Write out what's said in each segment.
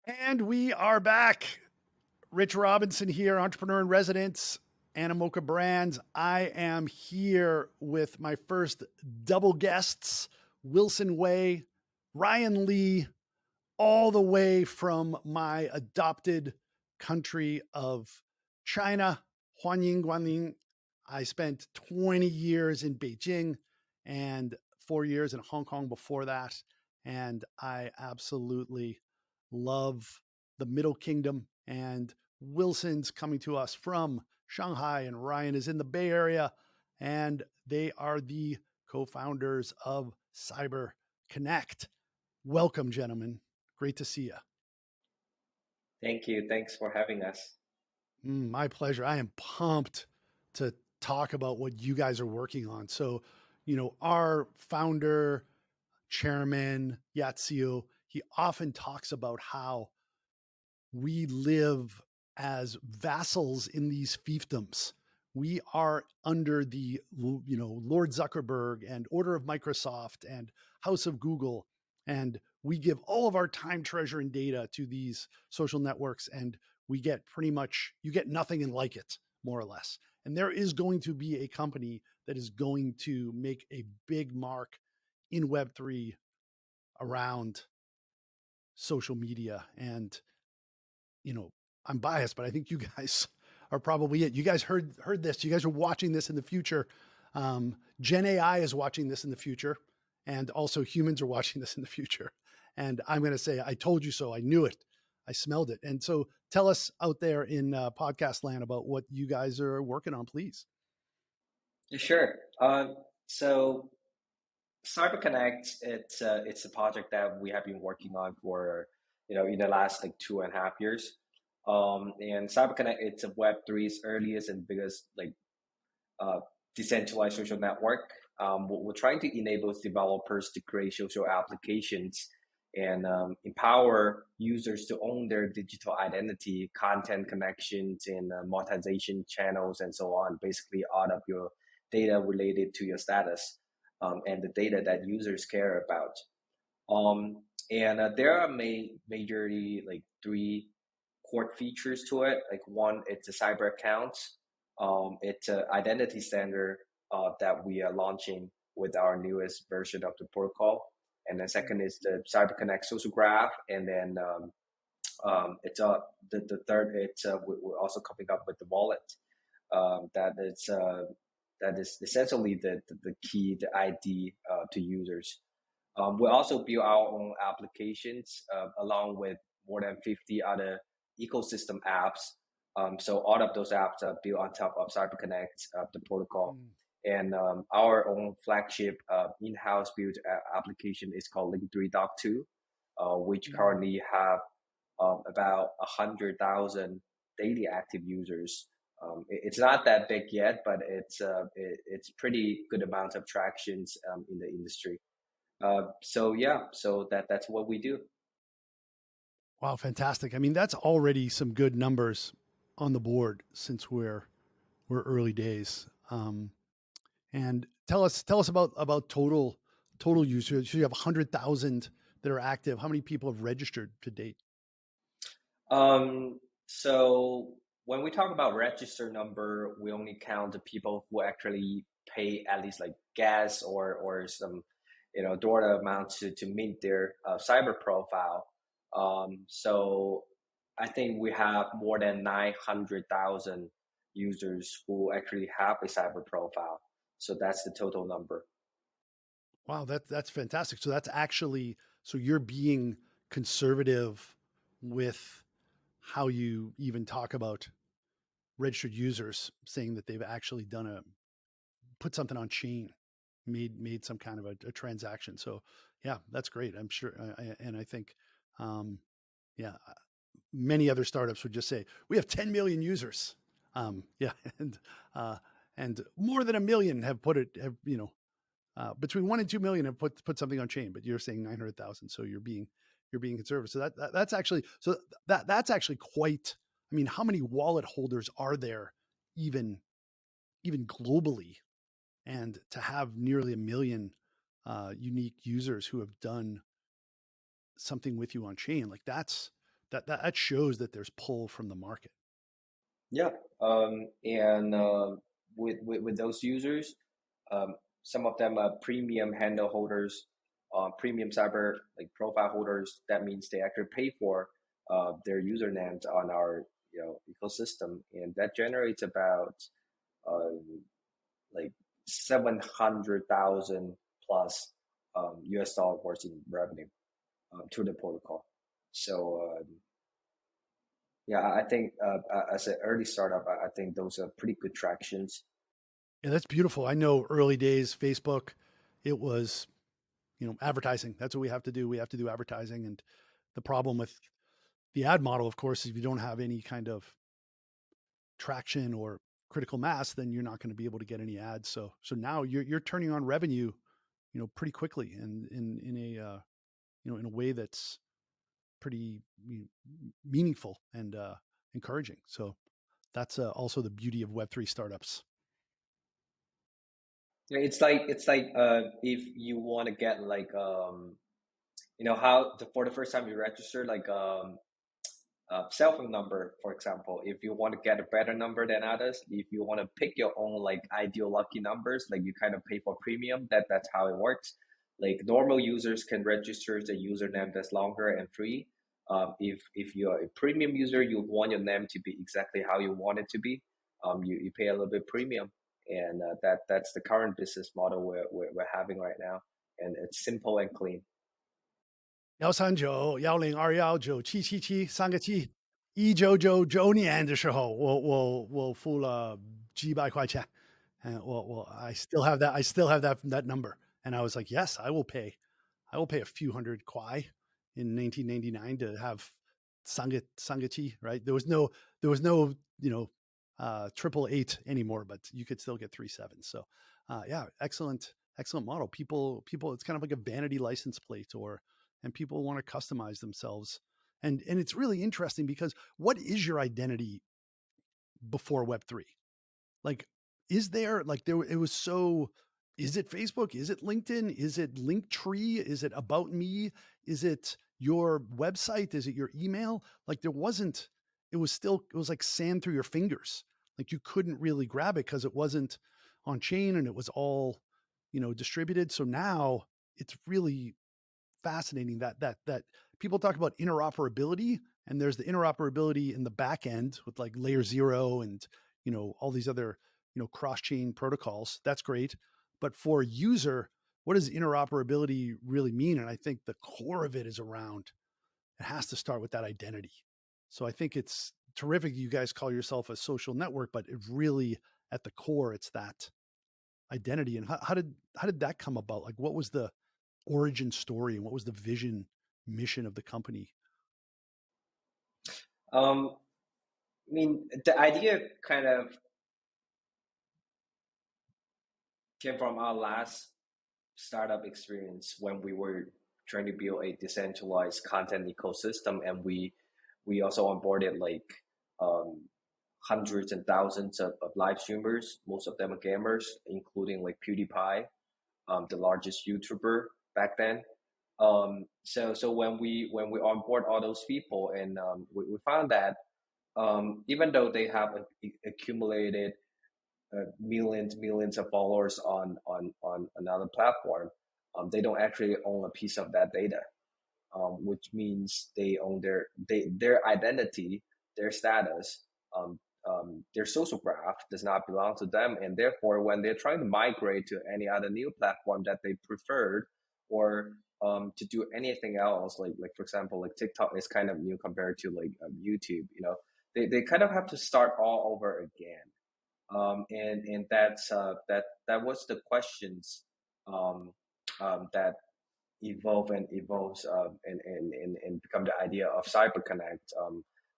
And we are back. Rich Robinson here, entrepreneur in residence, Animoca Brands. I am here with my first double guests, Wilson Wei, Ryan Li, all the way from my adopted country of China, Huanying Guanling. I spent 20 years in Beijing and 4 years in Hong Kong before that. And I absolutely love the Middle Kingdom. And Wilson's coming to us from Shanghai, and Ryan is in the Bay Area. And they are the co founders of CyberConnect. Welcome, gentlemen. Great to see you. Thank you. Thanks for having us. My pleasure. I am pumped to talk about what you guys are working on. So, our founder, chairman, Yatsio, he often talks about how we live as vassals in these fiefdoms. We are under the, Lord Zuckerberg and Order of Microsoft and House of Google, and we give all of our time, treasure, and data to these social networks, and we get you get nothing and like it, more or less. And there is going to be a company that is going to make a big mark in Web3 around social media. And I'm biased, but I think you guys are probably it. You guys heard this. You guys are watching this in the future. Gen AI is watching this in the future, and also humans are watching this in the future. And I'm going to say, I told you so. I knew it. I smelled it. And so, tell us out there in podcast land about what you guys are working on, please. Sure. So CyberConnect, it's a project that we have been working on for in the last like 2.5 years. And CyberConnect, it's a Web3's earliest and biggest decentralized social network. We're trying to enable developers to create social applications and empower users to own their digital identity, content connections, and monetization channels, and so on. Basically, all of your data related to your status and the data that users care about. And there are majorly like three core features to it. Like one, it's a cyber account. It's an identity standard that we are launching with our newest version of the protocol. And then second is the CyberConnect SocialGraph, and then it's the third. It's we're also coming up with the wallet that is essentially the key, the ID to users. We also build our own applications along with more than 50 other ecosystem apps. So all of those apps are built on top of CyberConnect, the protocol. And our own flagship in-house built application is called Link3.2, which currently have about 100,000 daily active users. It's not that big yet, but it's pretty good amount of tractions in the industry. So that's what we do. Wow, fantastic. I mean, that's already some good numbers on the board since we're early days. And tell us about total users. So you have 100,000 that are active. How many people have registered to date? So when we talk about register number, we only count the people who actually pay at least like gas or some dollar amount to meet their cyber profile. So I think we have more than 900,000 users who actually have a cyber profile. So that's the total number. Wow, that's fantastic. So that's actually, so you're being conservative with how you even talk about registered users, saying that they've actually put something on chain, made some kind of a transaction. So yeah, that's great. I'm sure, and I think, yeah, many other startups would just say we have 10 million users. Yeah, and more than a million have between 1 and 2 million have put something on chain. But you're saying 900,000, so you're being conservative. So that's actually that's actually quite. I mean, how many wallet holders are there, even globally? And to have nearly a million unique users who have done something with you on chain, like that's that shows that there's pull from the market. Yeah, and with those users, some of them are premium handle holders, premium cyber like profile holders. That means they actually pay for their usernames on our ecosystem, and that generates about uh, like 700,000 plus US dollar worth in revenue to the protocol. So yeah, I think as an early startup, I think those are pretty good tractions. Yeah, that's beautiful. I know early days Facebook, it was, advertising. That's what we have to do. We have to do advertising. And the problem with the ad model, of course, is if you don't have any kind of traction or critical mass, then you're not going to be able to get any ads. So now you're turning on revenue, pretty quickly and in a in a way that's pretty meaningful and encouraging. So that's also the beauty of Web3 startups. Yeah, it's like if you want to get like how for the first time you register like cell phone number, for example. If you want to get a better number than others, if you want to pick your own like ideal lucky numbers, like you kind of pay for premium. That's how it works. Like normal users can register the username that's longer and free. If you're a premium user, you want your name to be exactly how you want it to be. You pay a little bit premium, and that's the current business model we're having right now, and it's simple and clean. 139-120-777-377的时候，我付了几百块钱，and I still have that number, and I was like, yes, I will pay a few hundred kwai in 1999 to have sangachi, right? There was no triple eight anymore, but you could still get 3 7. So yeah, excellent model. People, it's kind of like a vanity license plate, and people want to customize themselves. And it's really interesting because what is your identity before Web3? Like, is there like there it was so is it Facebook? Is it LinkedIn? Is it Linktree? Is it About Me? Is it your website? Is it your email? Like there wasn't, it was like sand through your fingers. Like you couldn't really grab it because it wasn't on chain and it was all, distributed. So now it's really fascinating that people talk about interoperability, and there's the interoperability in the back end with like layer 0 and all these other cross chain protocols. That's great, but for a user, what does interoperability really mean? And I think the core of it is around, it has to start with that identity. So I think it's terrific you guys call yourself a social network, but it really, at the core, it's that identity. And how did that come about? Like what was the origin story and what was the vision mission of the company? I mean, the idea kind of came from our last startup experience when we were trying to build a decentralized content ecosystem, and we also onboarded like um, hundreds and thousands of live streamers. Most of them are gamers, including like PewDiePie, the largest YouTuber back then. So when we onboard all those people, and we found that even though they have accumulated millions of followers on another platform, they don't actually own a piece of that data, which means they own their identity, their status, their social graph does not belong to them, and therefore when they're trying to migrate to any other new platform that they preferred, or to do anything else, like for example, like TikTok is kind of new compared to like YouTube, they kind of have to start all over again. And that was the questions um, that evolve and evolves and become the idea of CyberConnect.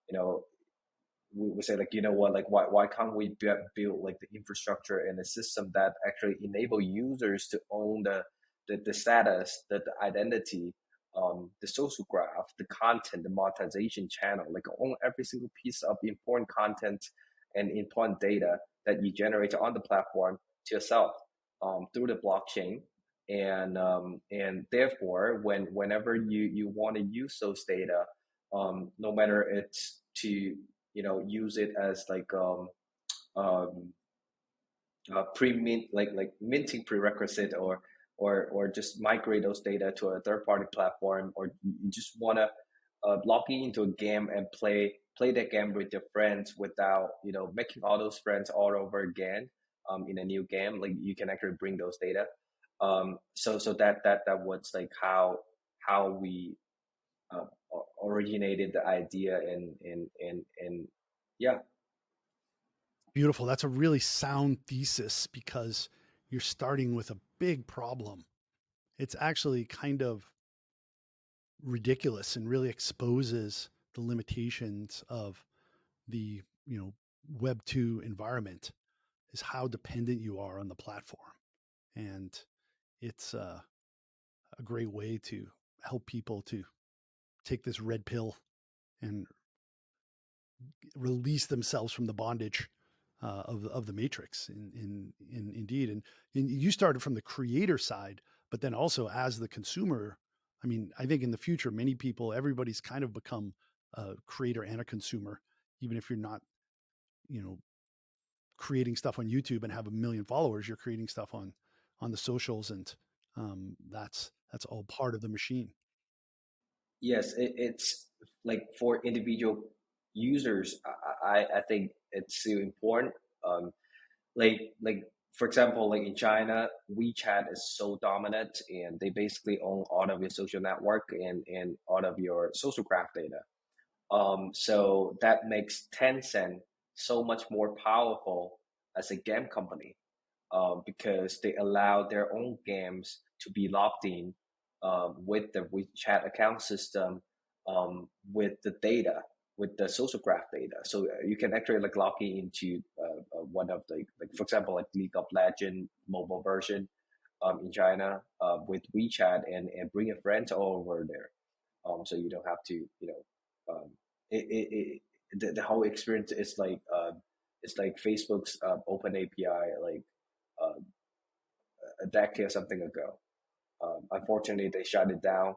You know, we say like, you know what, like why can't we build like the infrastructure and the system that actually enable users to own the status, the identity, the social graph, the content, the monetization channel, like own every single piece of important content and important data that you generate on the platform to yourself through the blockchain. And therefore, whenever you want to use those data, no matter it's to use it as like um, pre-mint like minting prerequisite, or just migrate those data to a third-party platform, or you just want to log into a game and play that game with your friends without making all those friends all over again in a new game. Like you can actually bring those data. So that was like how we uh, originated the idea, and yeah. Beautiful. That's a really sound thesis because you're starting with a big problem. It's actually kind of ridiculous and really exposes the limitations of the, Web 2 environment, is how dependent you are on the platform. And it's a great way to help people to take this red pill and release themselves from the bondage of the matrix. Indeed, and you started from the creator side, but then also as the consumer. I mean, I think in the future, many people, everybody's kind of become a creator and a consumer, even if you're not, you know, creating stuff on YouTube and have a million followers. You're creating stuff on the socials, and that's all part of the machine. Yes, it's like for individual users. I think it's still important. Um, like for example, like in China, WeChat is so dominant, and they basically own all of your social network and all of your social graph data. So that makes Tencent so much more powerful as a game company, because they allow their own games to be logged in with the WeChat account system, with the data, with the social graph data. So you can actually like log in into one of the, like for example, like League of Legends mobile version in China with WeChat, and bring your friends all over there. So you don't have to, the whole experience is like it's like Facebook's open API, like uh, a decade or something ago. Unfortunately, they shut it down.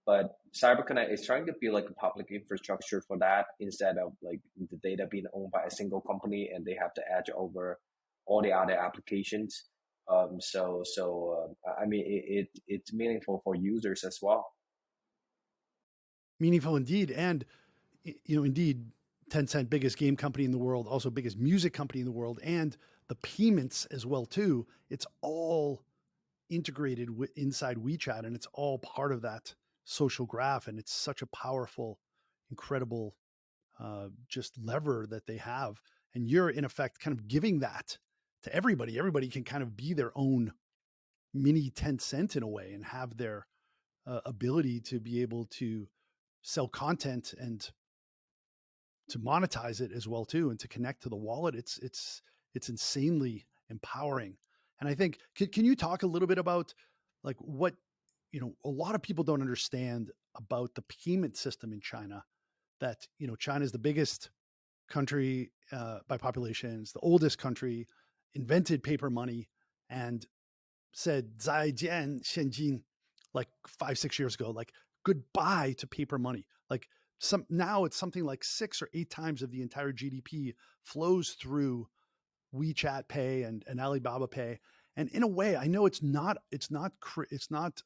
But CyberConnect is trying to build like a public infrastructure for that, instead of like the data being owned by a single company and they have to edge over all the other applications. I mean, it's meaningful for users as well. Meaningful indeed, and indeed, Tencent, biggest game company in the world, also biggest music company in the world, and the payments as well too. It's all integrated inside WeChat, and it's all part of that social graph. And it's such a powerful, incredible, just lever that they have. And you're in effect kind of giving that to everybody. Everybody can kind of be their own mini Tencent in a way, and have their ability to be able to sell content and to monetize it as well too, and to connect to the wallet. It's insanely empowering. And I think, can you talk a little bit about like what, a lot of people don't understand about the payment system in China, that China is the biggest country by population, it's the oldest country, invented paper money, and said "zaijian xianjin" like 5-6 years ago, like goodbye to paper money. Like, now it's something like 6 or 8 times of the entire GDP flows through WeChat Pay and Alibaba Pay. And in a way, I know it's not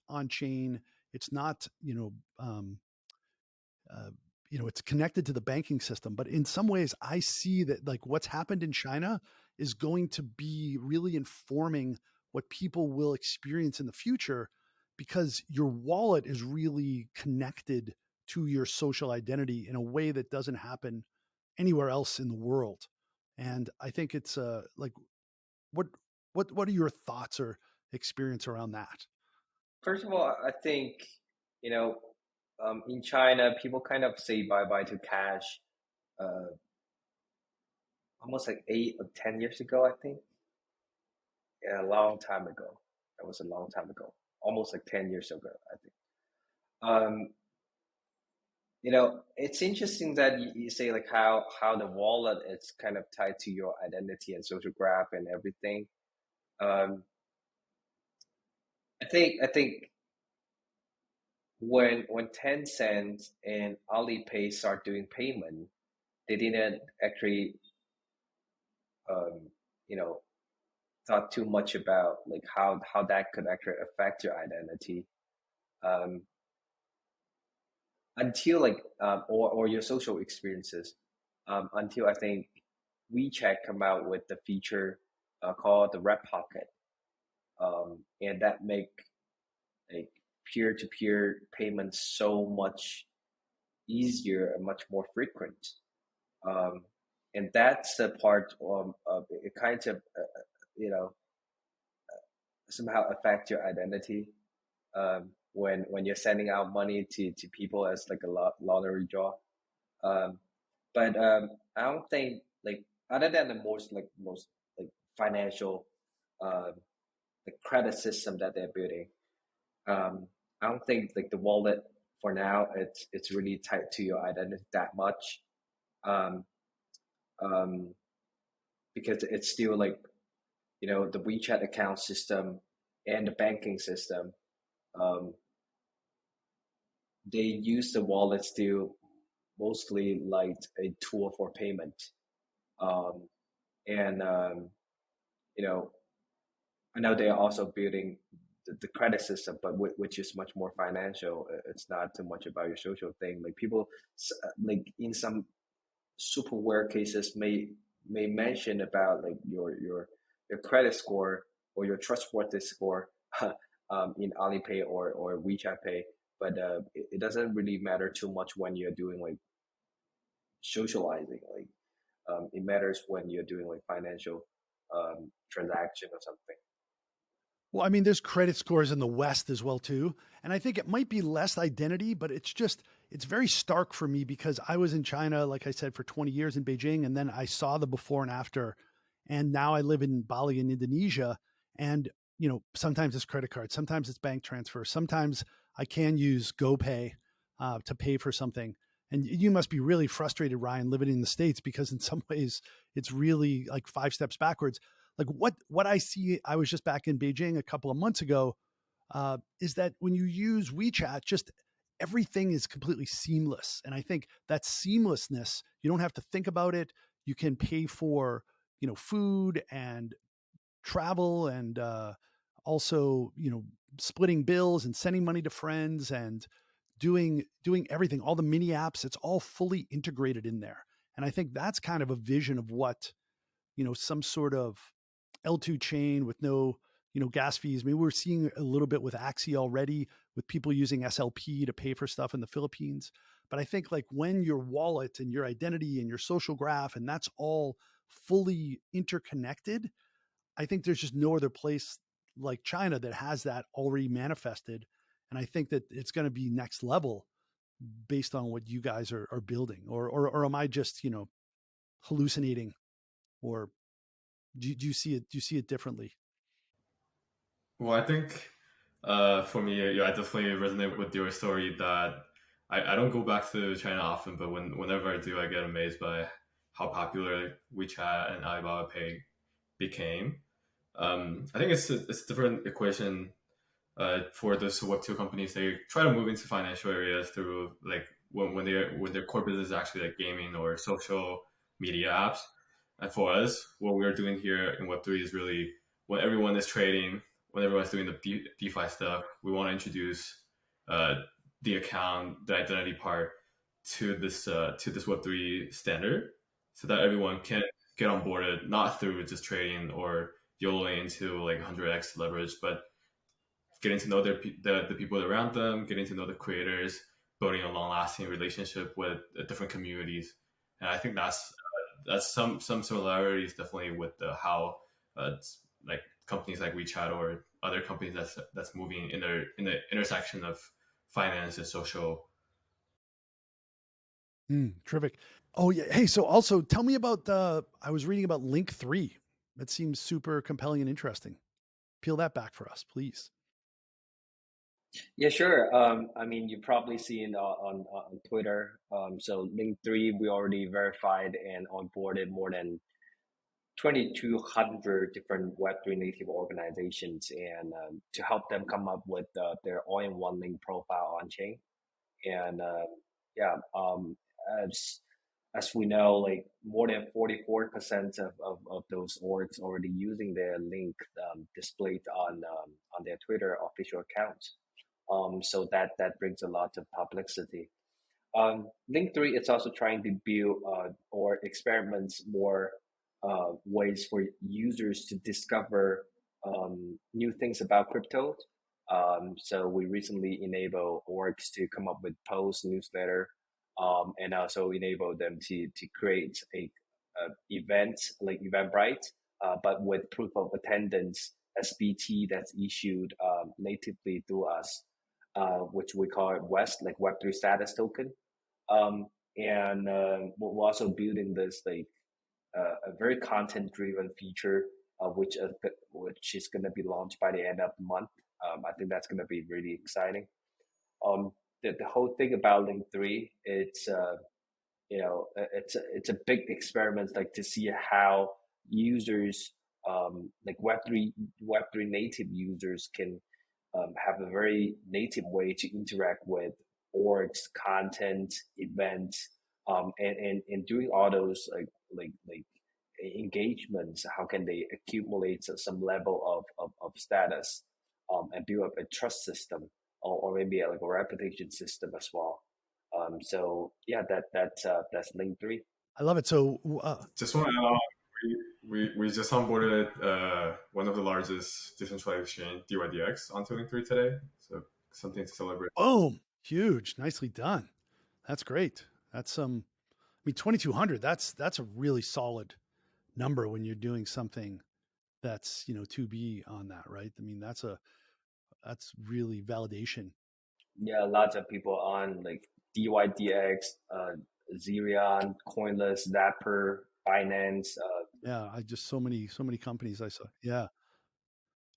on chain, it's not, it's connected to the banking system. But in some ways, I see that like what's happened in China is going to be really informing what people will experience in the future, because your wallet is really connected to your social identity in a way that doesn't happen anywhere else in the world. And I think it's like, what what are your thoughts or experience around that? First of all, I think, you know, in China, people kind of say bye bye to cash uh, almost like 8 or 10 years ago, I think. Yeah, a long time ago. That was a long time ago, almost like 10 years ago, I think. Um, it's interesting that you say like how the wallet is kind of tied to your identity and social graph and everything. Um, I think when Tencent and Alipay start doing payment, they didn't actually um, you know thought too much about like how that could actually affect your identity, um, until or your social experiences, until I think WeChat come out with the feature called the Red Pocket, and that make like peer-to-peer payments so much easier and much more frequent. Um, and that's the part of it kind of you know somehow affect your identity, when you're sending out money to people as like a lottery draw. Um, but I don't think like other than the most like financial uh, the credit system that they're building. I don't think like the wallet for now it's really tied to your identity that much. Um, um, because it's still like the WeChat account system and the banking system. Um, they use the wallet still mostly like a tool for payment. Um, and you know, I know they are also building the credit system, but which is much more financial. It's not too much about your social thing. Like people, like in some super rare cases, may mention about like your credit score or your trustworthy score, in Alipay or WeChat Pay, but it doesn't really matter too much when you're doing like socializing. Like it matters when you're doing like financial transaction or something. Well, I mean, there's credit scores in the West as well too, and I think it might be less identity, but it's very stark for me because I was in China, like I said, for 20 years in Beijing, and then I saw the before and after, and now I live in Bali in Indonesia, and sometimes it's credit card, sometimes it's bank transfer, sometimes I can use GoPay to pay for something. And you must be really frustrated, Ryan, living in the States because in some ways it's really like five steps backwards. Like what I see, I was just back in Beijing a couple of months ago, is that when you use WeChat, just everything is completely seamless. And I think that seamlessness, you don't have to think about it. You can pay for food and travel and also splitting bills and sending money to friends and doing everything, all the mini apps. It's all fully integrated in there. And I think that's kind of a vision of what some sort of L2 chain with no, gas fees. Maybe we're seeing a little bit with Axie already with people using SLP to pay for stuff in the Philippines. But I think like when your wallet and your identity and your social graph and that's all fully interconnected, I think there's just no other place like China that has that already manifested. And I think that it's going to be next level based on what you guys are building, or am I just, hallucinating, or do you see it? Do you see it differently? Well, I think for me, yeah, I definitely resonate with your story that I don't go back to China often, but whenever I do, I get amazed by how popular WeChat and Alibaba Pay became. I think it's a different equation for those Web2 companies. They try to move into financial areas through like when their core business is actually like gaming or social media apps. And for us, what we're doing here in Web3 is really when everyone is trading, when everyone's doing the DeFi stuff, we want to introduce uh, the account, the identity part to this Web3 standard, so that everyone can get on board, not through just trading or YOLOing into like 100x leverage, but getting to know the people around them, getting to know the creators, building a long lasting relationship with different communities. And I think that's some similarities definitely with how like companies like WeChat or other companies that's moving in the intersection of finance and social. Terrific. Oh yeah. Hey, so also tell me about I was reading about Link 3. That seems super compelling and interesting. Peel that back for us, please. Yeah, sure. I mean, you've probably seen on Twitter. So Link 3, we already verified and onboarded more than 2,200 different Web3 native organizations, and to help them come up with their all-in-one link profile on chain. And yeah, as as we know, like more than 44% of those orgs already using their link displayed on their Twitter official accounts. So that brings a lot of publicity. Link3 is also trying to build or experiments more ways for users to discover new things about crypto. So we recently enabled orgs to come up with post newsletter, and also enable them to create a event like Eventbrite, but with proof of attendance SBT that's issued natively through us, which we call it West, like Web3 status token. And we're also building this like a very content driven feature, which is going to be launched by the end of the month. I think that's going to be really exciting. The whole thing about Link3, it's it's a big experiment, like to see how users, like Web3 native users can have a very native way to interact with orgs, content, events, and doing all those like engagements. How can they accumulate some level of status, and build up a trust system, or maybe like a reputation system as well. So yeah, that's Link3. I love it. So Just want to we just onboarded one of the largest decentralized exchange, DYDX, onto Link3 today. So something to celebrate. boom, huge, nicely done. That's great. That's I mean, 2,200. That's a really solid number when you're doing something that's to be on that, right? I mean, that's really validation. Yeah, lots of people on like DYDX, Zerion, Coinless, Zapper, Binance. Yeah, I just so many companies I saw. Yeah,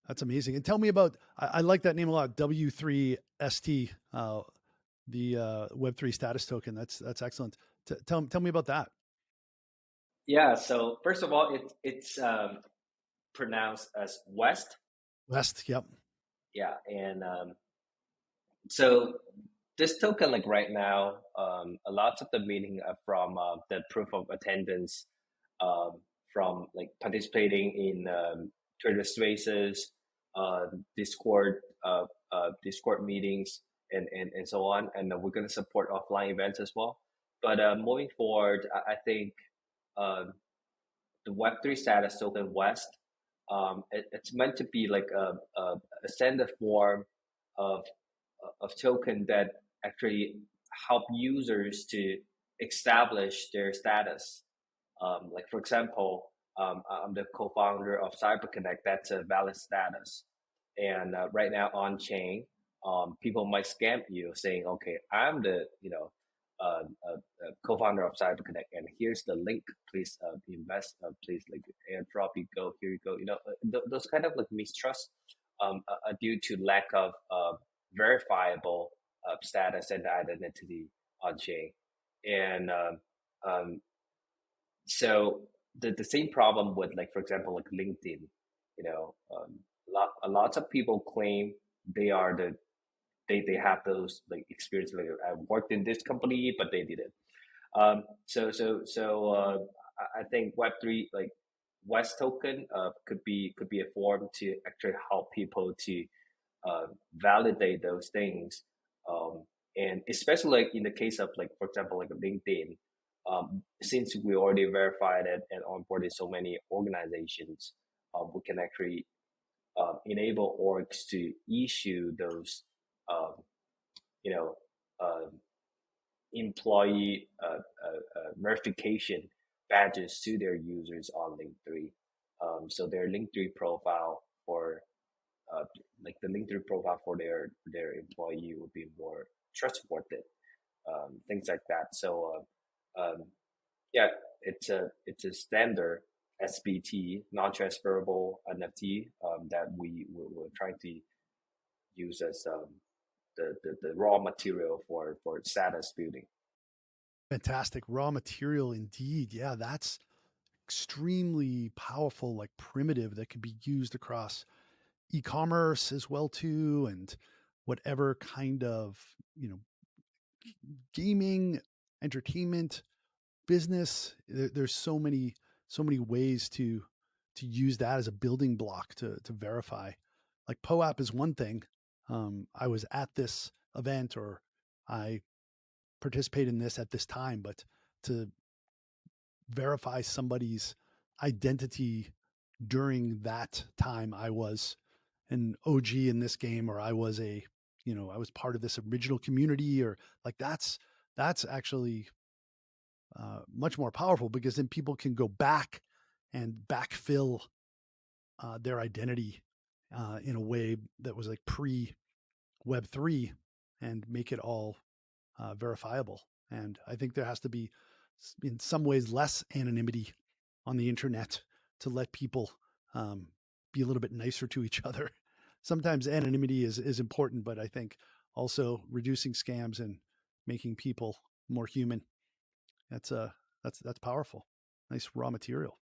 that's amazing. And tell me about, I like that name a lot, W3ST, the Web3 status token. That's excellent. Tell me about that. Yeah, so first of all, it's pronounced as West. West, yep. Yeah, and so this token, like right now, a lot of the meaning are from the proof of attendance, um, from like participating in Twitter Spaces, Discord, Discord meetings, and so on. And we're going to support offline events as well. But moving forward, I think uh, the Web3 status token West, it's meant to be like a standard form of token that actually help users to establish their status. Like for example, I'm the co-founder of CyberConnect. That's a valid status. And right now on chain, people might scam you saying, "Okay, I'm the co-founder of CyberConnect, and here's the link. Please invest. Please like airdrop. You go here. You go. Those kind of like mistrust are due to lack of verifiable status and identity on chain, and so the same problem with like for example like LinkedIn, a lot of people claim they are they have those like experience, like I worked in this company but they didn't. I think Web3 like West token could be a form to actually help people to validate those things, and especially like in the case of like for example like LinkedIn, since we already verified it and onboarded so many organizations, we can actually enable orgs to issue those um, you know uh, employee verification badges to their users on Link3. So their Link3 profile for like the Link3 profile for their employee would be more trustworthy, things like that. So yeah, it's a standard SBT, non-transferable NFT, that we're trying to use as the raw material for status building. Fantastic raw material indeed. Yeah, that's extremely powerful, like primitive that could be used across e-commerce as well too, and whatever kind of, gaming, entertainment, business. There's so many ways to use that as a building block to verify. Like POAP is one thing. I was at this event, or I participate in this at this time, but to verify somebody's identity during that time, I was an OG in this game, or I was I was part of this original community, or like that's actually much more powerful, because then people can go back and backfill their identity in a way that was like pre Web3, and make it all verifiable. And I think there has to be, in some ways, less anonymity on the internet to let people be a little bit nicer to each other. Sometimes anonymity is important, but I think also reducing scams and making people more human. That's powerful. Nice raw material.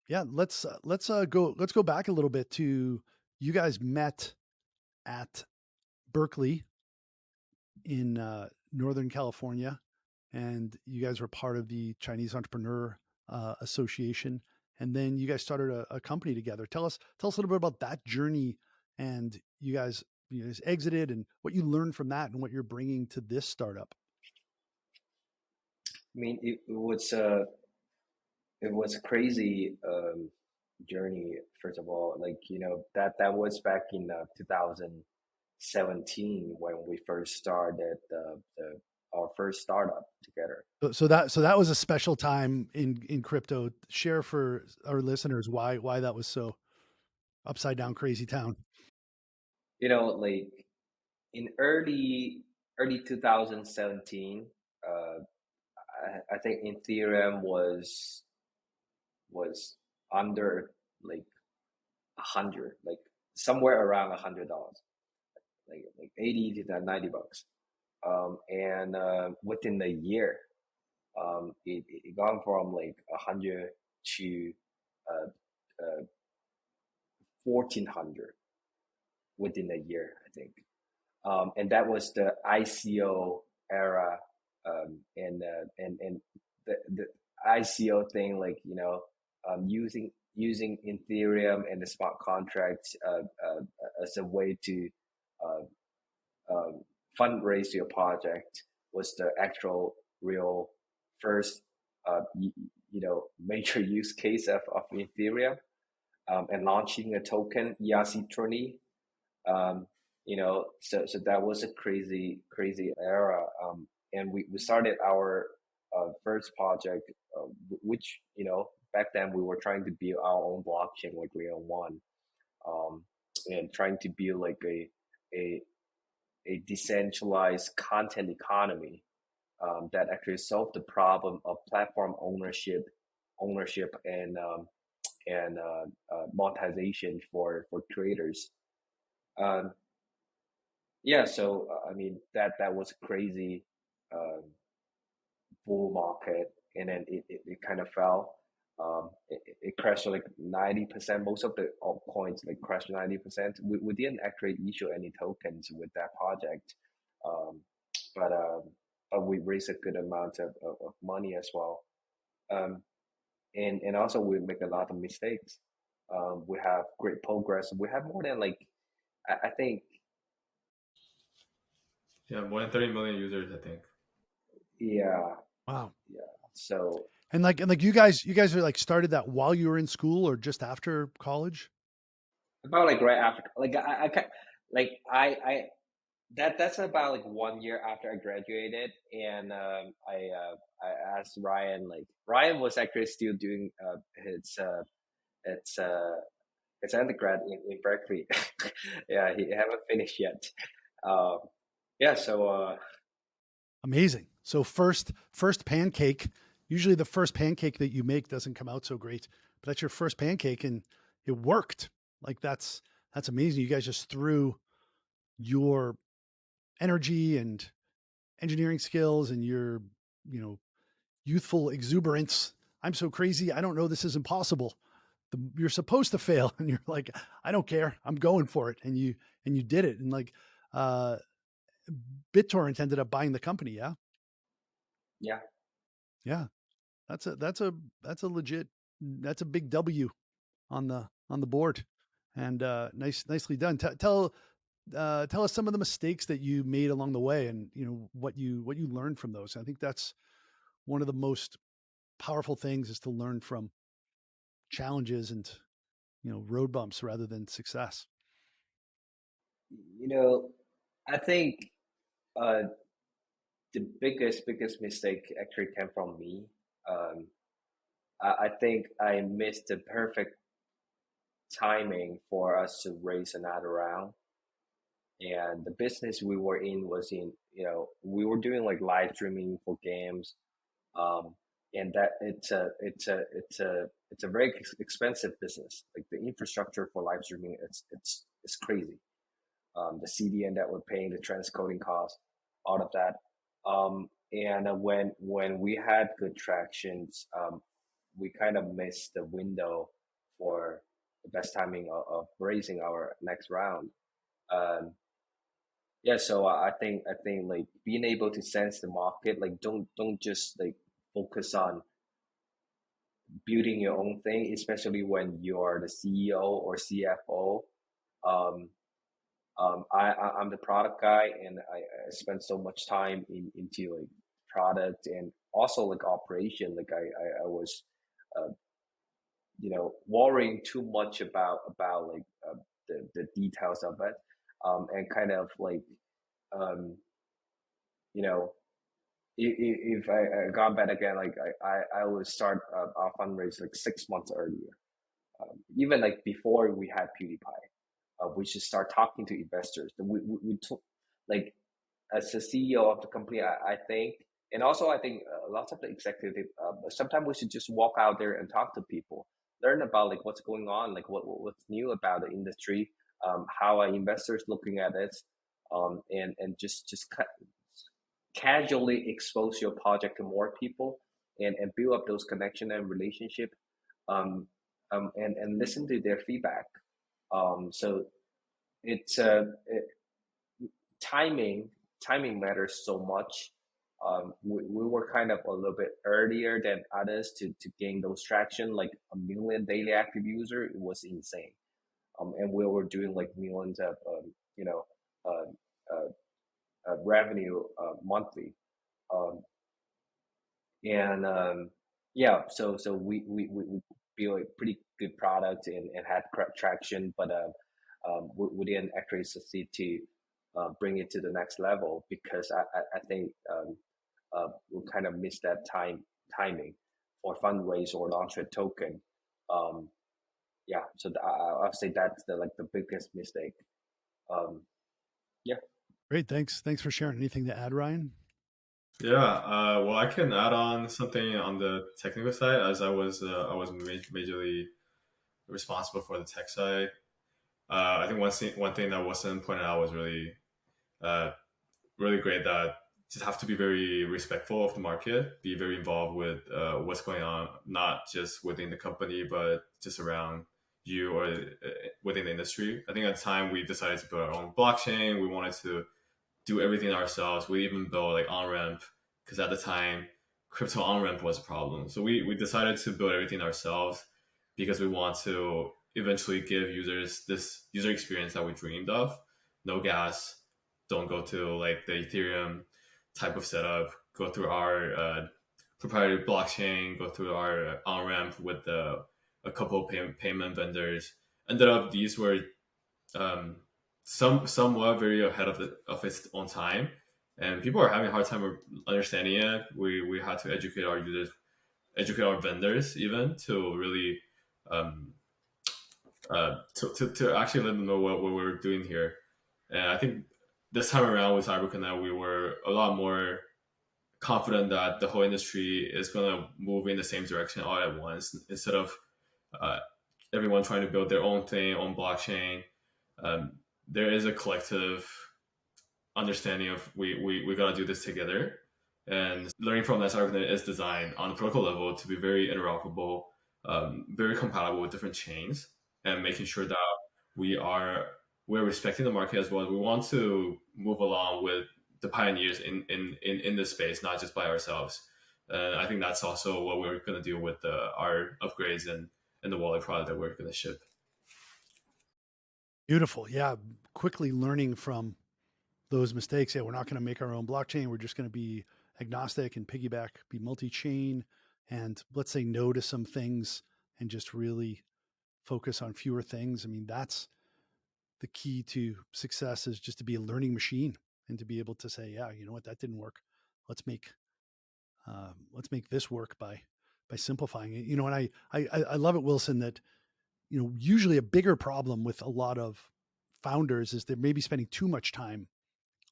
Yeah, let's go back a little bit to, you guys met at Berkeley in Northern California, and you guys were part of the Chinese Entrepreneur Association, and then you guys started a company together. Tell us a little bit about that journey, and you guys exited, and what you learned from that, and what you're bringing to this startup. I mean, it was a crazy journey. First of all, like that was back in 2017 when we first started our first startup together. So that was a special time in crypto. Share for our listeners why that was so upside down crazy town. Like in early 2017, I think Ethereum was under like 100, like somewhere around $100, like 80 to $90. And within a year, it gone from like 100 to 1,400 within a year, I think. And that was the ICO era, and the ICO thing, like using Ethereum and the smart contracts as a way to fundraise your project, was the actual real first major use case of Ethereum, and launching a token ERC20. So that was a crazy era, and we started our first project, which back then we were trying to build our own blockchain, like we own one, and trying to build like a decentralized content economy that actually solved the problem of platform ownership and monetization for creators. So I mean that was crazy bull market, and then it kind of fell. It crashed like 90%. Most of the altcoins like crashed 90%. We didn't actually issue any tokens with that project, but we raised a good amount of money as well. And also we make a lot of mistakes. We have great progress. We have more than like I think more than 30 million users, I think. Yeah. Wow. Yeah. So and like you guys are like started that while you were in school or just after college? about like right after, like I that's about like 1 year after I graduated, and I asked Ryan. Like Ryan was actually still doing his undergrad in Berkeley. Yeah, he haven't finished yet. So Amazing. So first pancake. Usually the first pancake that you make doesn't come out so great, but that's your first pancake, and it worked. Like that's amazing. You guys just threw your energy and engineering skills and your youthful exuberance, I'm so crazy. I don't know. This is impossible. You're supposed to fail. And you're like, I don't care. I'm going for it. And you did it. And like, uh, BitTorrent ended up buying the company. Yeah. Yeah. Yeah. That's a legit, that's a big W on the board, and nicely done. Tell us some of the mistakes that you made along the way, and what you learned from those. I think that's one of the most powerful things, is to learn from challenges and road bumps rather than success. You know, I think uh, the biggest mistake actually came from me. Um, I think I missed the perfect timing for us to raise another round. And the business we were in was in, we were doing like live streaming for games. Um, and that it's a very expensive business. Like the infrastructure for live streaming, it's crazy. The CDN that we're paying, the transcoding cost, all of that. And when we had good tractions, we kind of missed the window for the best timing of raising our next round. Um, yeah, so I think like being able to sense the market, like don't just like focus on building your own thing, especially when you're the CEO or CFO. Um, I'm the product guy, and I spend so much time into like product and also like operation. Like I was, uh, worrying too much about like the details of it, and kind of like um, you know if I got back again, like I would start our fundraise like 6 months earlier, even like before we had PewDiePie. We should start talking to investors. We took like as the CEO of the company, I think, and also I think lots of the executive, sometimes we should just walk out there and talk to people, learn about like what's going on, like what's new about the industry, how are investors looking at it, and just casually expose your project to more people, and build up those connection and relationship, um, and listen to their feedback. So it's timing timing matters so much. We were kind of a little bit earlier than others to gain those traction, like a million daily active user. It was insane. And we were doing like millions of uh, revenue monthly. Um, and yeah, so we built a pretty good product, and had traction, but we didn't actually succeed to bring it to the next level, because I think we kind of missed that timing for fundraise or launch a token. Um, yeah, so I'll say that's the biggest mistake. Um, yeah. Great. Thanks for sharing. Anything to add, Ryan? Yeah, well, I can add on something on the technical side, as I was majorly responsible for the tech side. I think one thing that wasn't pointed out was uh, really great, that just have to be very respectful of the market, be very involved with what's going on, not just within the company, but just around you, or within the industry. I think at the time we decided to build our own blockchain. We wanted to do everything ourselves. We even built like on ramp, because at the time crypto on ramp was a problem. So we decided to build everything ourselves, because we want to eventually give users this user experience that we dreamed of. No gas, don't go to like the Ethereum type of setup. Go through our proprietary blockchain. Go through our on ramp with a couple of payment vendors. Ended up these were um, somewhat very ahead of its own time, and people are having a hard time understanding it. We had to educate our users, educate our vendors, even to really to actually let them know what we're doing here. And I think this time around with CyberConnect, we were a lot more confident that the whole industry is going to move in the same direction all at once, instead of uh, everyone trying to build their own thing, own blockchain. Um, there is a collective understanding of we got to do this together. And learning from that, CyberConnect is designed on the protocol level to be very interoperable, very compatible with different chains, and making sure that we're respecting the market as well. We want to move along with the pioneers in this space, not just by ourselves. I think that's also what we're going to do with our upgrades and the wallet product that we're going to ship. Beautiful. Yeah. Quickly learning from those mistakes. Yeah, we're not going to make our own blockchain. We're just going to be agnostic and piggyback, be multi-chain, and let's say no to some things and just really focus on fewer things. I mean, that's the key to success, is just to be a learning machine and to be able to say, yeah, you know what, that didn't work. Let's make this work by simplifying it. You know, and I love it, Wilson, that, you know, usually a bigger problem with a lot of founders is they're maybe spending too much time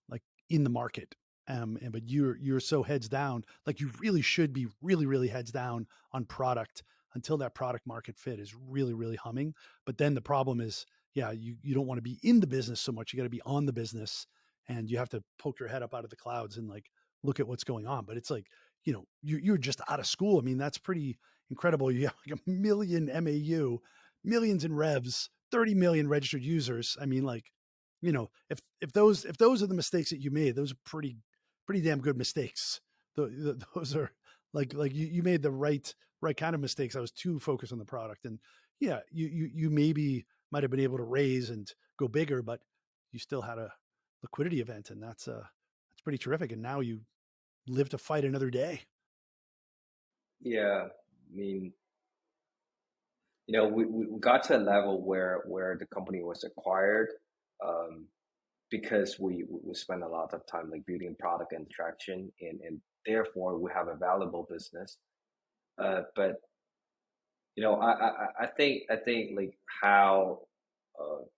like in the market. But you're so heads down, like you really should be really heads down on product until that product market fit is really humming. But then the problem is, yeah, you don't want to be in the business so much. You got to be on the business, and you have to poke your head up out of the clouds and like look at what's going on. But it's like, you know, you're just out of school. I mean, that's pretty incredible. You have like 1 million MAU, millions in revs, 30 million registered users. I mean, like, you know, if those are the mistakes that you made, those are pretty damn good mistakes. Those are like you made the right kind of mistakes. I was too focused on the product, and yeah, you maybe might have been able to raise and go bigger, but you still had a liquidity event, and that's pretty terrific. And now you live to fight another day. Yeah, I mean, we got to a level where the company was acquired, um, because we spent a lot of time like building product and traction, and therefore we have a valuable business. But I think like how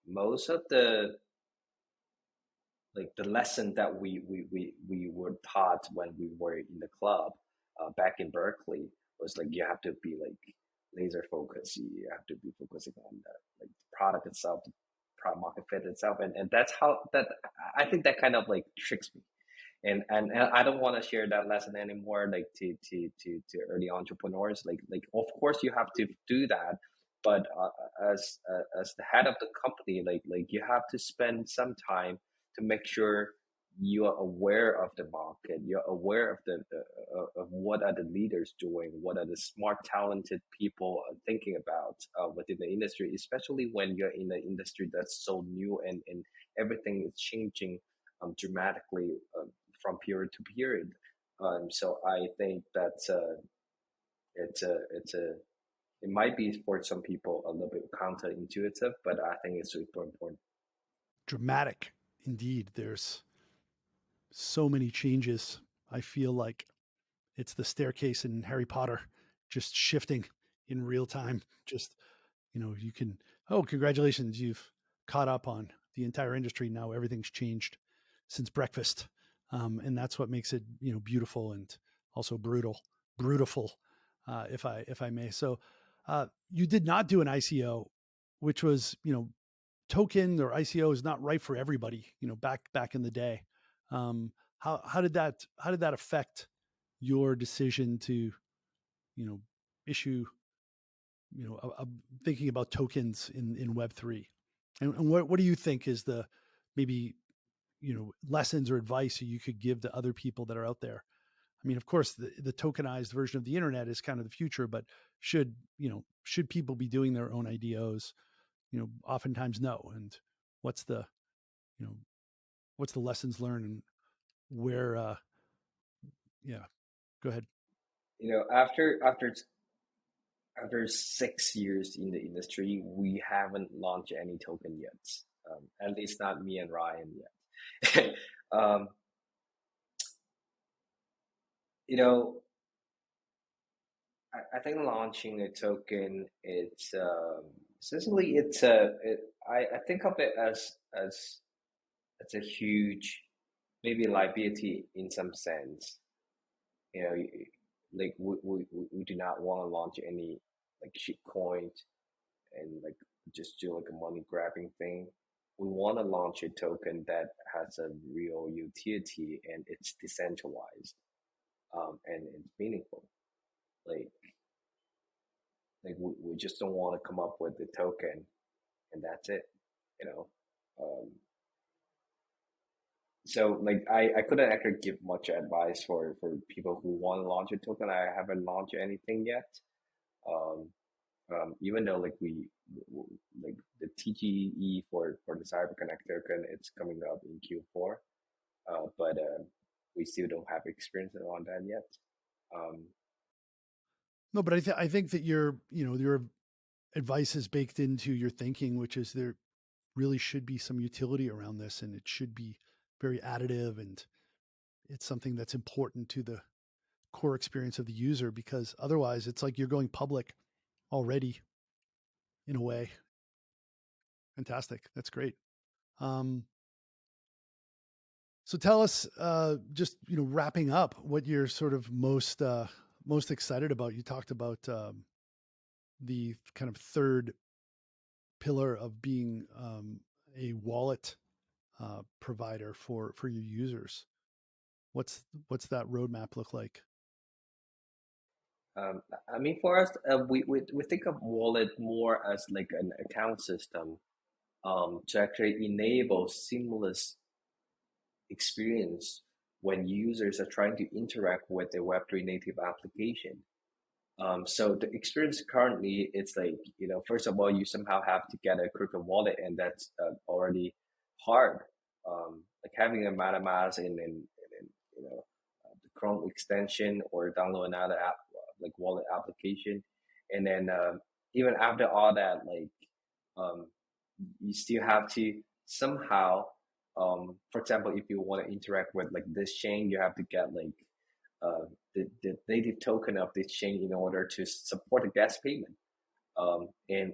most of the like the lesson that we were taught when we were in the club back in Berkeley was like you have to be like laser focused. You have to be focusing on the like the product itself, the product market fit itself, and that's how that I think that kind of like tricks me. And I don't want to share that lesson anymore, like to early entrepreneurs. Like of course you have to do that, but as the head of the company, like you have to spend some time to make sure you are aware of the market, you're aware of of what are the leaders doing, what are the smart, talented people thinking about within the industry, especially when you're in an industry that's so new and everything is changing dramatically from period to period. So I think that it might be for some people a little bit counterintuitive, but I think it's super important. Dramatic, indeed. There's so many changes. I feel like it's the staircase in Harry Potter, just shifting in real time. Just, you know, you can, oh, congratulations, you've caught up on the entire industry. Now everything's changed since breakfast. And that's what makes it, you know, beautiful and also brutal, if I may. So you did not do an ICO, which was, you know, token or ICO is not right for everybody, you know, back in the day. How did that affect your decision to, you know, issue, you know, thinking about tokens in Web3? And what do you think is the maybe, you know, lessons or advice you could give to other people that are out there? I mean, of course, the tokenized version of the internet is kind of the future, but should people be doing their own IDOs? You know, oftentimes no. And what's the, you know, what's the lessons learned, and where, yeah, go ahead. After 6 years in the industry, we haven't launched any token yet. At least not me and Ryan yet. um, you know, I think launching a token, it's essentially I think of it as a huge maybe liability in some sense. You know, like we do not want to launch any like shit coins and like just do like a money grabbing thing. We want to launch a token that has a real utility and it's decentralized. and it's meaningful. Like we just don't want to come up with the token and that's it, you know. Um, so like I couldn't actually give much advice for people who want to launch a token. I haven't launched anything yet. Um, Even though like like the TGE for the CyberConnect token, it's coming up in Q4, but we still don't have experience on that yet. Um, No, but I think that your advice is baked into your thinking, which is there really should be some utility around this, and it should be very additive, and it's something that's important to the core experience of the user, because otherwise it's like you're going public already in a way. Fantastic. That's great. So tell us, just wrapping up, what you're sort of most excited about. You talked about the kind of third pillar of being a wallet provider for your users. What's that roadmap look like? um, I mean, for us, we think of wallet more as like an account system, to actually enable seamless experience when users are trying to interact with a Web3 native application. So the experience currently, it's like, first of all, you somehow have to get a crypto wallet, and that's already hard. Like having a MetaMask in the Chrome extension, or download another app like wallet application, and then even after all that, like um, you still have to somehow, for example, if you want to interact with like this chain, you have to get like the native token of this chain in order to support the gas payment. And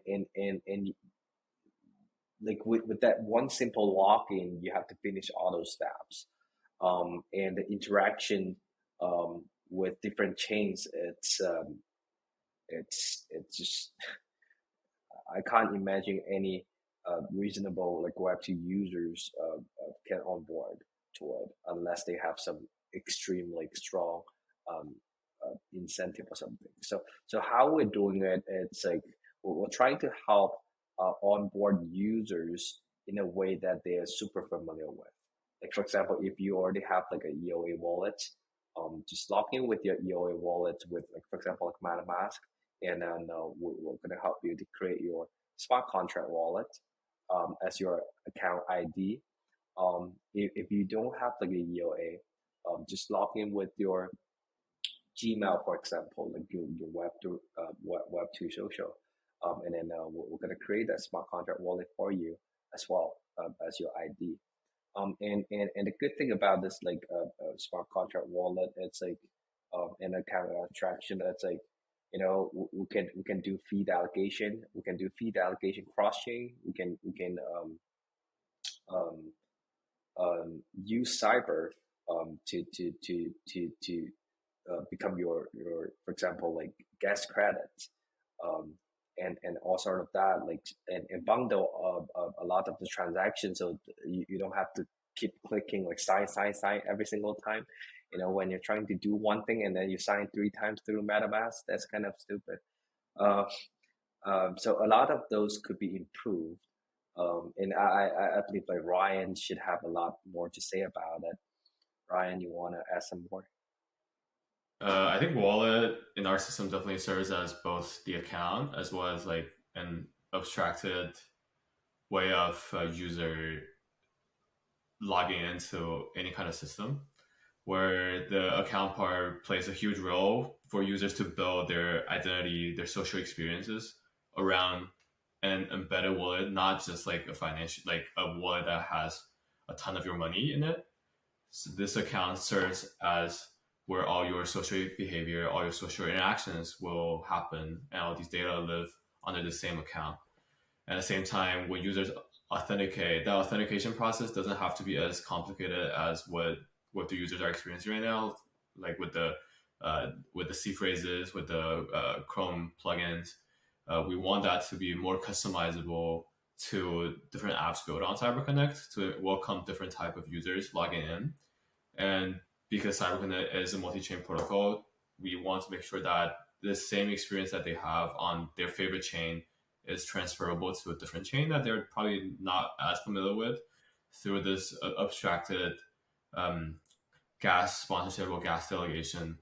like with that one simple login, you have to finish all those steps. And the interaction with different chains, it's just I can't imagine any reasonable like Web2 users can onboard to it unless they have some extreme like strong um, incentive or something. So how we're doing it, it's like we're trying to help onboard users in a way that they are super familiar with. Like for example, if you already have like a EOA wallet, just log in with your EOA wallet with like for example like MetaMask, and then we're going to help you to create your smart contract wallet as your account ID. If you don't have like a EOA, just log in with your Gmail, for example, like your Web2 social, and then we're going to create that smart contract wallet for you as well as your ID. And the good thing about this like smart contract wallet, it's like an account abstraction that's like we can do feed allocation, cross chain, we can um, use cyber to become your for example like gas credits, um, and all sort of that, like and bundle a lot of the transactions, so you don't have to keep clicking like sign every single time. When you're trying to do one thing and then you sign 3 times through MetaMask, that's kind of stupid. uh, so a lot of those could be improved, and I believe like Ryan should have a lot more to say about it. Ryan, you want to add some more? I think wallet in our system definitely serves as both the account as well as like an abstracted way of user logging into any kind of system, where the account part plays a huge role for users to build their identity, their social experiences around an embedded wallet, not just like like a wallet that has a ton of your money in it. So this account serves as where all your social behavior, all your social interactions will happen, and all these data live under the same account. At the same time, when users authenticate, that authentication process doesn't have to be as complicated as what the users are experiencing right now, like with the C phrases, with the Chrome plugins. We want that to be more customizable to different apps built on CyberConnect to welcome different type of users logging in. And because CyberConnect is a multi-chain protocol, we want to make sure that the same experience that they have on their favorite chain is transferable to a different chain that they're probably not as familiar with through this abstracted gas sponsorship or gas delegation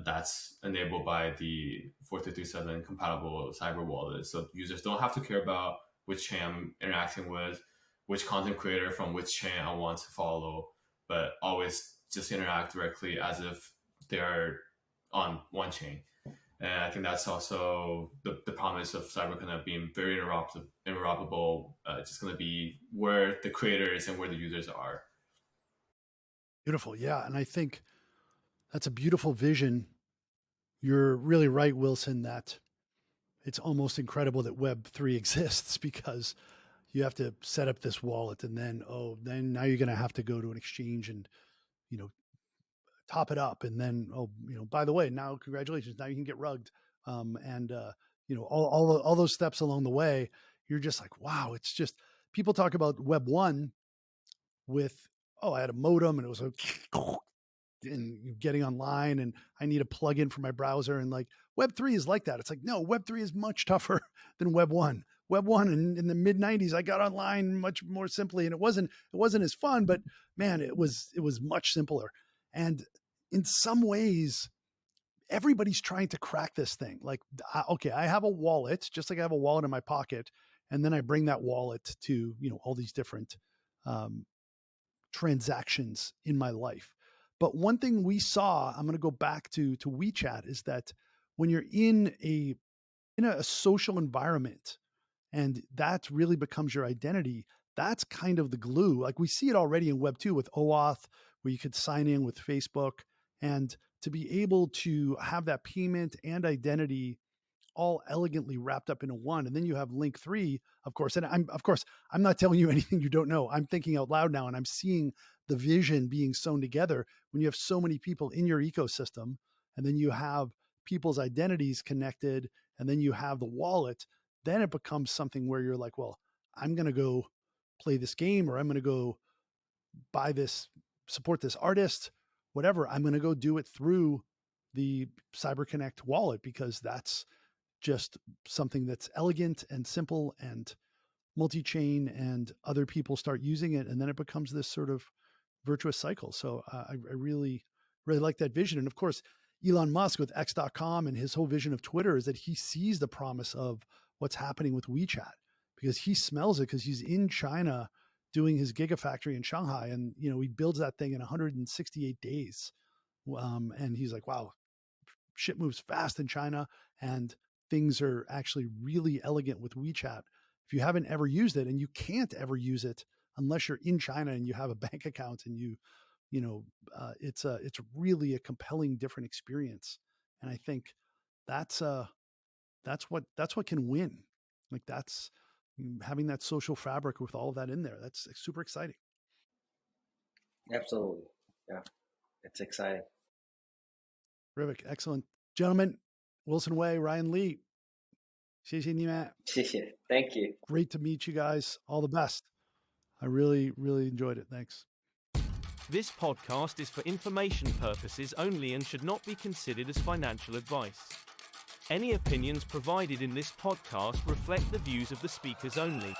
that's enabled by the 4337 compatible cyber wallet. So users don't have to care about which chain I'm interacting with, which content creator from which chain I want to follow, but always just interact directly as if they're on one chain. And I think that's also the promise of CyberConnect being very interoperable. It's just going to be where the creators and where the users are. Beautiful. Yeah. And I think that's a beautiful vision. You're really right, Wilson, that it's almost incredible that Web3 exists, because you have to set up this wallet, and then now you're going to have to go to an exchange and, top it up. And then, by the way, now congratulations, now you can get rugged. All those steps along the way, you're just like, wow, it's just, people talk about Web 1 with, I had a modem and it was and getting online and I need a plugin for my browser. And like Web3 is like that. It's like, no, Web3 is much tougher than Web 1. Web 1 in the mid 90s, I got online much more simply, and it wasn't as fun, but man, it was much simpler. And in some ways, everybody's trying to crack this thing. Like, okay, I have a wallet, just like I have a wallet in my pocket, and then I bring that wallet to, all these different transactions in my life. But one thing we saw, I'm going to go back to WeChat, is that when you're in a social environment, and that really becomes your identity, that's kind of the glue. Like we see it already in Web 2 with OAuth, where you could sign in with Facebook, and to be able to have that payment and identity all elegantly wrapped up into one. And then you have link 3, of course. And I'm not telling you anything you don't know. I'm thinking out loud now, and I'm seeing the vision being sewn together when you have so many people in your ecosystem, and then you have people's identities connected, and then you have the wallet. Then it becomes something where you're like, well, I'm going to go play this game, or I'm going to go buy this, support this artist, whatever. I'm going to go do it through the CyberConnect wallet, because that's just something that's elegant and simple and multi-chain, and other people start using it. And then it becomes this sort of virtuous cycle. So I really, really like that vision. And of course, Elon Musk with X.com and his whole vision of Twitter is that he sees the promise of what's happening with WeChat, because he smells it, because he's in China doing his gigafactory in Shanghai. And, he builds that thing in 168 days. And he's like, wow, shit moves fast in China, and things are actually really elegant with WeChat. If you haven't ever used it, and you can't ever use it unless you're in China and you have a bank account, and it's really a compelling, different experience. And I think that's what can win. Like, that's having that social fabric with all of that in there. That's super exciting. Absolutely. Yeah. It's exciting. Terrific. Excellent. Gentlemen, Wilson Wei, Ryan Li. 谢谢你们. 谢谢. Thank you. Great to meet you guys. All the best. I really, really enjoyed it. Thanks. This podcast is for information purposes only and should not be considered as financial advice. Any opinions provided in this podcast reflect the views of the speakers only.